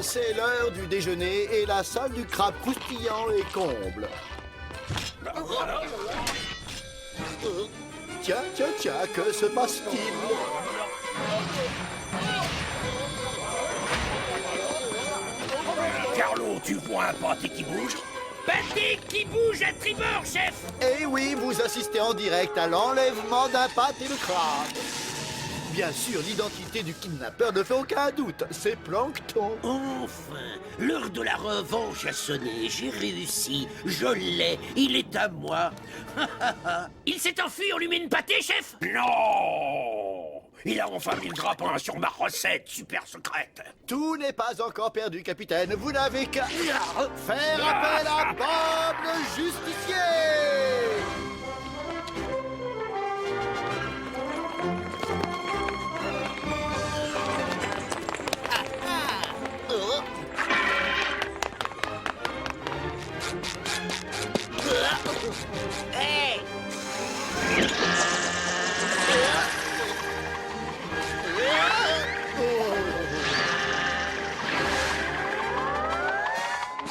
C'est l'heure du déjeuner et la salle du crabe croustillant est comble. Tiens, que se passe-t-il? Carlo, tu vois un pâté qui bouge? Pâté qui bouge à tribord, chef! Eh oui, vous assistez en direct à l'enlèvement d'un pâté de crabe. Bien sûr, l'identité du kidnappeur ne fait aucun doute. C'est Plancton. Enfin, l'heure de la revanche a sonné. J'ai réussi. Je l'ai. Il est à moi. Il s'est enfui, on lui met une pâtée, chef? Non! Il a enfin mis le grappin sur ma recette super secrète. Tout n'est pas encore perdu, capitaine. Vous n'avez qu'à faire appel à Bob le justicier. Hey!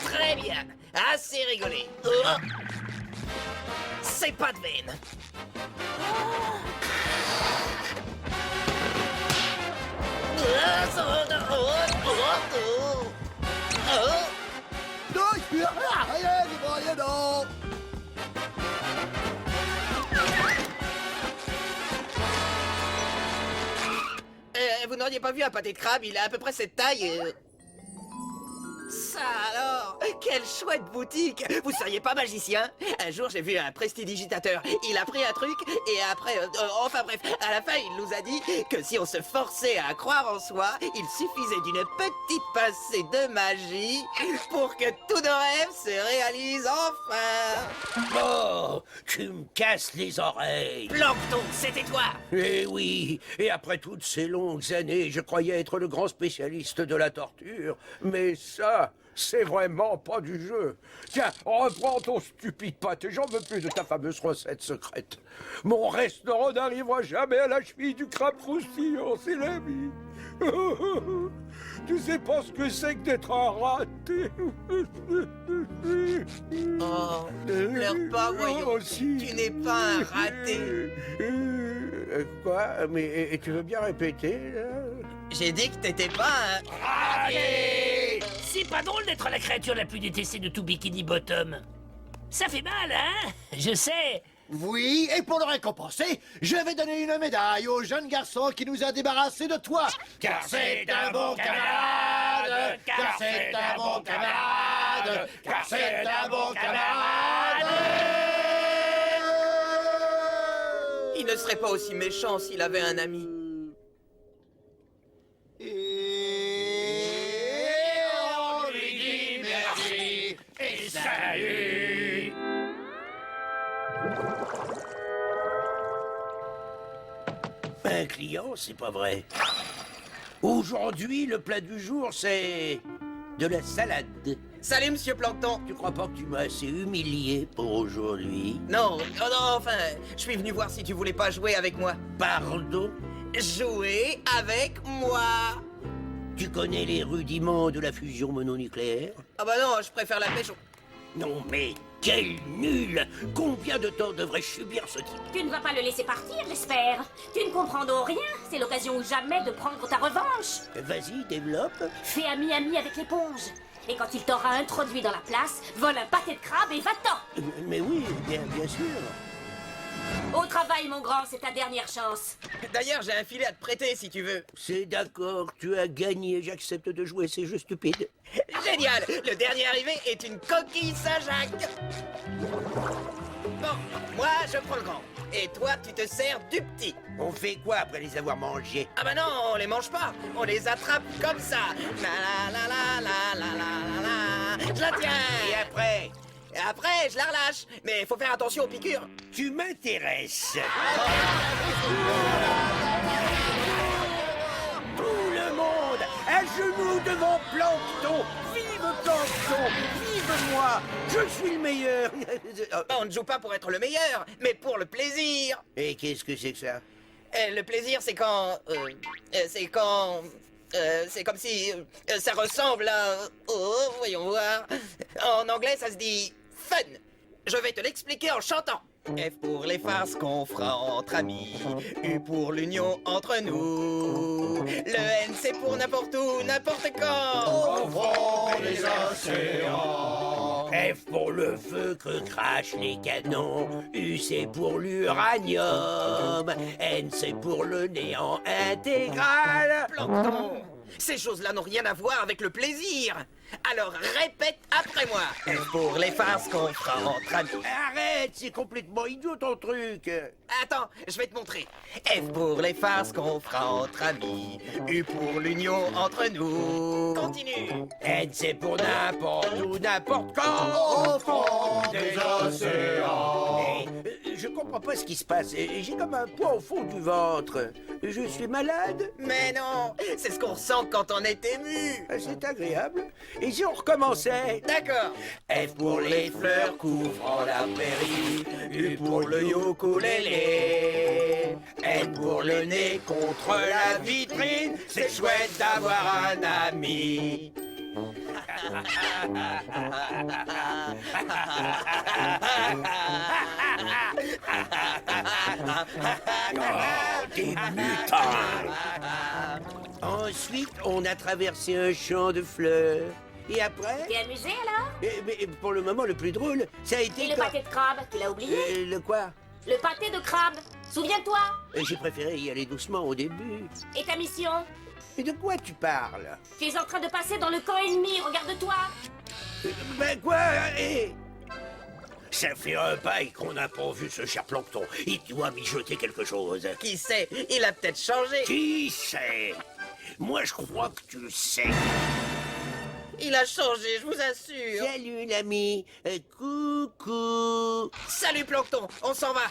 Très bien, assez rigolé. C'est pas de veine. Non. Vous n'auriez pas vu un pâté de crabe, il a à peu près cette taille. Ça alors, quelle chouette boutique. Vous seriez pas magicien? Un jour j'ai vu un prestidigitateur. Il a pris un truc et après, enfin bref, à la fin il nous a dit que si on se forçait à croire en soi, il suffisait d'une petite pincée de magie pour que tous nos rêves se réalisent enfin. Oh, tu me casses les oreilles. Plancton, c'était toi. Eh oui, et après toutes ces longues années, je croyais être le grand spécialiste de la torture, mais ça, c'est vraiment pas du jeu. Tiens, reprends ton stupide pâté, j'en veux plus de ta fameuse recette secrète. Mon restaurant n'arrivera jamais à la cheville du crabe croustillant, c'est la vie. Tu sais pas ce que c'est que d'être un raté. Oh, pleure pas, voyons. Oh, si. Tu n'es pas un raté. Quoi? Mais tu veux bien répéter, là? J'ai dit que t'étais pas un... Allez! C'est pas drôle d'être la créature la plus détestée de tout Bikini Bottom. Ça fait mal, hein? Je sais. Oui, et pour le récompenser, je vais donner une médaille au jeune garçon qui nous a débarrassés de toi. Car c'est un bon camarade, car c'est un bon camarade, car c'est un bon camarade. Il ne serait pas aussi méchant s'il avait un ami. Et On lui dit merci et salut. Un client, c'est pas vrai. Aujourd'hui, le plat du jour, c'est de la salade. Salut, monsieur Plancton. Tu crois pas que tu m'as assez humilié pour aujourd'hui? Non, oh non, enfin, je suis venu voir si tu voulais pas jouer avec moi. Pardon? Jouer avec moi. Tu connais les rudiments de la fusion mononucléaire? Ah bah non, je préfère la pêche. Non mais, quel nul! Combien de temps devrais-je subir ce type? Tu ne vas pas le laisser partir, j'espère. Tu ne comprends donc rien. C'est l'occasion ou jamais de prendre ta revanche. Vas-y, développe. Fais ami-ami avec l'éponge. Et quand il t'aura introduit dans la place, vole un pâté de crabe et va-t'en. Mais oui, bien sûr. Au travail, mon grand, c'est ta dernière chance. D'ailleurs, j'ai un filet à te prêter si tu veux. C'est d'accord, tu as gagné, j'accepte de jouer ces jeux stupides. Génial. Le dernier arrivé est une coquille Saint-Jacques. Bon, moi, je prends le grand. Et toi, tu te sers du petit. On fait quoi après les avoir mangés? Ah bah non, on les mange pas. On les attrape comme ça. La la la la la la la la. Je la tiens. Et après? Et après, je la relâche. Mais faut faire attention aux piqûres. Tu m'intéresses. Tout le monde, à genoux devant Plankton. Vive Plankton, vive moi. Je suis le meilleur. On ne joue pas pour être le meilleur, mais pour le plaisir. Et qu'est-ce que c'est que ça? Le plaisir, c'est quand... c'est comme si ça ressemble à... Oh, voyons voir. En anglais, ça se dit fun. Je vais te l'expliquer en chantant. F pour les farces qu'on fera entre amis. U pour l'union entre nous. Le N, c'est pour n'importe où, n'importe quand. Au fond des océans. F pour le feu que crachent les canons. U c'est pour l'uranium. N c'est pour le néant intégral. Plankton, ces choses-là n'ont rien à voir avec le plaisir. Alors répète après moi. F pour les farces qu'on fera entre amis. Arrête, c'est complètement idiot ton truc. Attends, je vais te montrer. F pour les farces qu'on fera entre amis. U pour l'union entre nous. Continue. N c'est pour n'importe où, n'importe quand. Au fond des océans. Je comprends pas ce qui se passe. J'ai comme un poids au fond du ventre. Je suis malade. Mais non, c'est ce qu'on ressent quand on est ému. C'est agréable. Et si on recommençait? D'accord. F pour les fleurs couvrant la prairie. U pour le ukulélé. N pour le nez contre la vitrine. C'est chouette d'avoir un ami. Oh, des mutins! Ensuite, on a traversé un champ de fleurs. Et après? T'es amusé alors? Mais pour le moment, le plus drôle, ça a été Et le quand- pâté de crabe, tu l'as oublié? Le quoi? Le pâté de crabe, souviens-toi? J'ai préféré y aller doucement au début. Et ta mission? Mais de quoi tu parles? Tu es en train de passer dans le camp ennemi, regarde-toi! Ben quoi? Ça fait un bail qu'on n'a pas vu ce cher Plankton. Il doit mijoter quelque chose. Qui sait, il a peut-être changé. Qui sait? Moi, je crois que tu sais. Il a changé, je vous assure. Salut, l'ami. Coucou. Salut Plankton, on s'en va.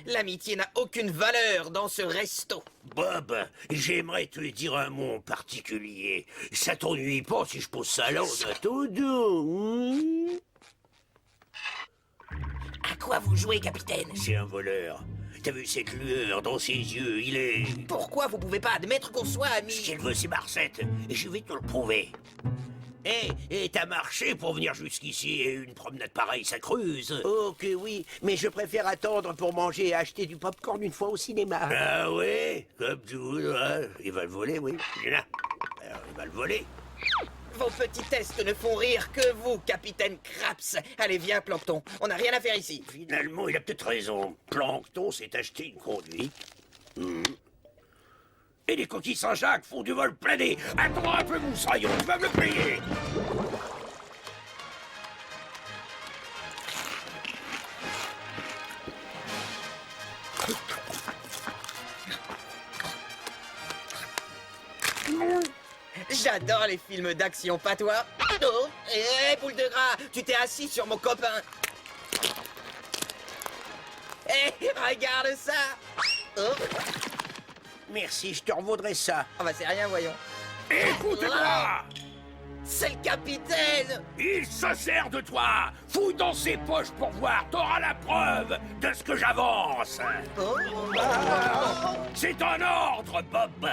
L'amitié n'a aucune valeur dans ce resto. Bob, j'aimerais te dire un mot en particulier. Ça t'ennuie pas si je pose ça là en tout doux? À quoi vous jouez, capitaine? C'est un voleur. T'as vu cette lueur dans ses yeux? Il est... Pourquoi vous pouvez pas admettre qu'on soit Ce amis? qu'il veut, c'est Marcette. Et je vais te le prouver. T'as marché pour venir jusqu'ici et une promenade pareille, ça creuse. Oh que oui, mais je préfère attendre pour manger et acheter du popcorn une fois au cinéma. Ah ouais? Comme tout, hein. Il va le voler, oui. Il est là. Alors, il va le voler. Vos petits tests ne font rire que vous, capitaine Craps. Allez, viens, Plankton, on n'a rien à faire ici. Finalement, il a peut-être raison. Plankton s'est acheté une conduite. Et les coquilles Saint-Jacques font du vol plané. Attends un peu, moussaillon, tu vas me le payer. J'adore les films d'action, pas toi? Oh, hé, boule de gras, tu t'es assis sur mon copain. Hé, regarde ça. Oh, Merci, je te revaudrai ça. oh bah c'est rien, voyons. Écoute-moi! C'est le capitaine. Il se sert de toi! Fouille dans ses poches pour voir, t'auras la preuve de ce que j'avance! Oh. C'est un ordre, Bob!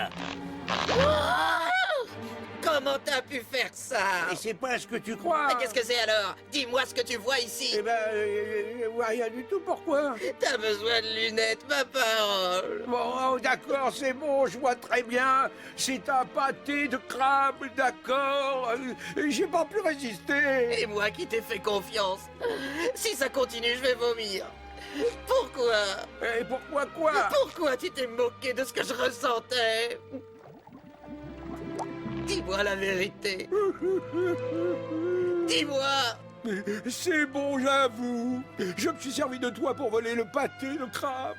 Comment t'as pu faire ça? Et c'est pas ce que tu crois! Mais qu'est-ce que c'est alors? Dis-moi ce que tu vois ici. Eh ben, je vois rien du tout, pourquoi? T'as besoin de lunettes, ma parole. Bon, oh, d'accord, c'est bon, je vois très bien. C'est un pâté de crabe, d'accord. J'ai pas pu résister. Et moi qui t'ai fait confiance. Si ça continue, je vais vomir. Pourquoi? Et pourquoi quoi? Pourquoi tu t'es moqué de ce que je ressentais? Dis-moi la vérité. Dis-moi. C'est bon, j'avoue. Je me suis servi de toi pour voler le pâté de crabe.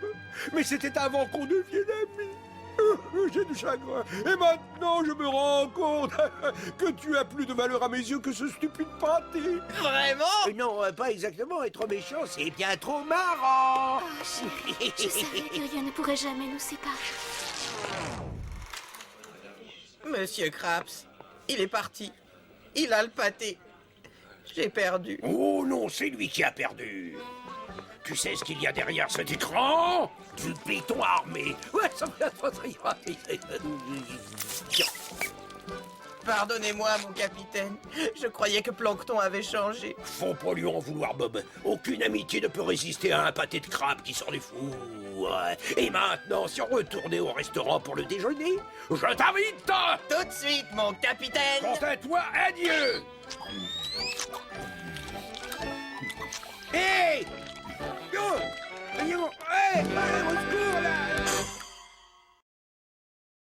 Mais c'était avant qu'on devienne amis. J'ai du chagrin. Et maintenant, je me rends compte que tu as plus de valeur à mes yeux que ce stupide pâté. Vraiment? Non, pas exactement. Être méchant, c'est bien trop marrant. Je savais que rien ne pourrait jamais nous séparer. Monsieur Craps, Il est parti. Il a le pâté. J'ai perdu. Oh non, c'est lui qui a perdu. Tu sais ce qu'il y a derrière cet écran? Du béton armé. Ouais, ça va. Pardonnez-moi, mon capitaine. Je croyais que Plancton avait changé. Faut pas lui en vouloir, Bob. Aucune amitié ne peut résister à un pâté de crabe qui sort du four. Et maintenant, si on retournait au restaurant pour le déjeuner, je t'invite. Tout de suite, mon capitaine. Quant à toi, adieu.